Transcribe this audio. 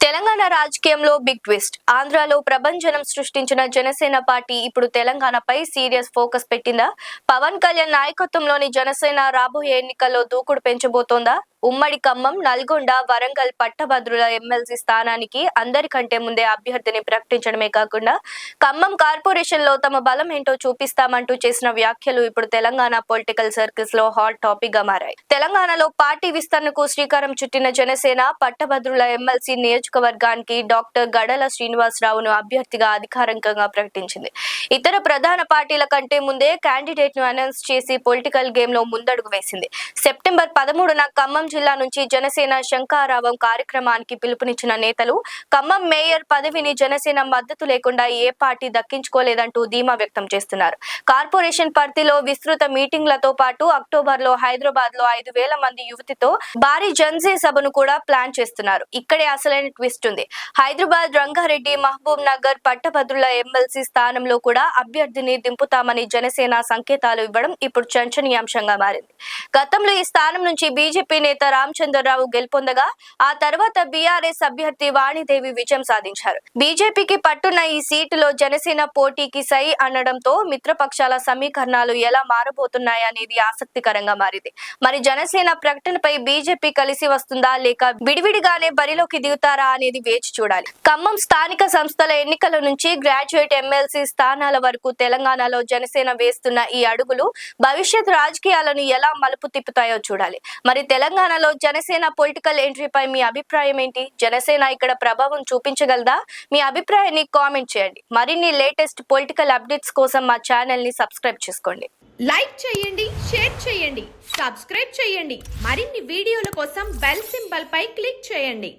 తెలంగాణ రాజకీయంలో big twist. ఆంధ్రాలో ప్రభంజనం సృష్టించిన జనసేన పార్టీ ఇప్పుడు తెలంగాణపై సీరియస్ ఫోకస్ పెట్టిందా? పవన్ కళ్యాణ్ నాయకత్వంలోని జనసేన రాబోయే ఎన్నికల్లో దూకుడు పెంచబోతోందా? ఉమ్మడి ఖమ్మం, నల్గొండ, వరంగల్ పట్టభద్రుల ఎమ్మెల్సీ స్థానానికి అందరికంటే ముందే అభ్యర్థిని ప్రకటించడమే కాకుండా ఖమ్మం కార్పొరేషన్ లో తమ బలం ఏంటో చూపిస్తామంటూ చేసిన వ్యాఖ్యలు ఇప్పుడు తెలంగాణ పొలిటికల్ సర్కిల్స్ లో హాట్ టాపిక్ గా మారాయి. తెలంగాణలో పార్టీ విస్తరణకు శ్రీకారం చుట్టిన జనసేన పట్టభద్రుల ఎమ్మెల్సీ నియోజకవర్గానికి డాక్టర్ గడల శ్రీనివాసరావును అభ్యర్థిగా అధికారికంగా ప్రకటించింది. ఇతర ప్రధాన పార్టీల కంటే ముందే క్యాండిడేట్ ను అనౌన్స్ చేసి పొలిటికల్ గేమ్ లో ముందడుగు వేసింది. సెప్టెంబర్ 13న ఖమ్మం జిల్లా నుంచి జనసేన శంఖారావం కార్యక్రమానికి పిలుపునిచ్చిన నేతలు ఖమ్మం మేయర్ పదవిని జనసేన మద్దతు లేకుండా ఏ పార్టీ దక్కించుకోలేదంటూ ధీమా వ్యక్తం చేస్తున్నారు. కార్పొరేషన్ పరిధిలో విస్తృత మీటింగ్లతో పాటు అక్టోబర్ లో హైదరాబాద్ లో 5,000 మంది యువతితో భారీ జన్సీ సభను కూడా ప్లాన్ చేస్తున్నారు. ఇక్కడే అసలైన ట్విస్ట్ ఉంది. హైదరాబాద్, రంగారెడ్డి, మహబూబ్ నగర్ పట్టభద్రుల ఎమ్మెల్సీ స్థానంలో కూడా అభ్యర్థిని దింపుతామని జనసేన సంకేతాలు ఇవ్వడం ఇప్పుడు చర్చనీయాంశంగా మారింది. గతంలో ఈ స్థానం నుంచి బీజేపీ నేత రామచంద్రరావు గెలుపొందగా ఆ తర్వాత బీఆర్ఎస్ అభ్యర్థి వాణిదేవి విజయం సాధించారు. బీజేపీకి పట్టున్న ఈ సీటులో జనసేన పోటీకి సై అనడంతో మిత్రపక్షాల సమీకరణాలు ఎలా మారబోతున్నాయనేది ఆసక్తికరంగా మారింది. మరి జనసేన ప్రకటనపై బీజేపీ కలిసి వస్తుందా లేక విడివిడిగానే బరిలోకి దిగుతారా అనేది వేచి చూడాలి. ఖమ్మం స్థానిక సంస్థల ఎన్నికల నుంచి గ్రాడ్యుయేట్ ఎమ్మెల్సీ స్థానాల వరకు తెలంగాణలో జనసేన వేస్తున్న ఈ అడుగులు భవిష్యత్ రాజకీయాలను ఎలా మలుపు తిప్పుతాయో చూడాలి. మరి తెలంగాణలో జనసేన పొలిటికల్ ఎంట్రీపై మీ అభిప్రాయం ఏంటి? జనసేన ఇక్కడ ప్రభావం చూపించగలదా? మీ అభిప్రాయాన్ని కామెంట్ చేయండి. మరిన్ని లేటెస్ట్ పొలిటికల్ అప్డేట్స్ కోసం మా ఛానల్ ని సబ్స్క్రైబ్ చేసుకోండి. లైక్ చేయండి, షేర్ చేయండి, సబ్స్క్రైబ్ చేయండి. మరిన్ని వీడియోల కోసం బెల్ సింబల్ పై క్లిక్ చేయండి.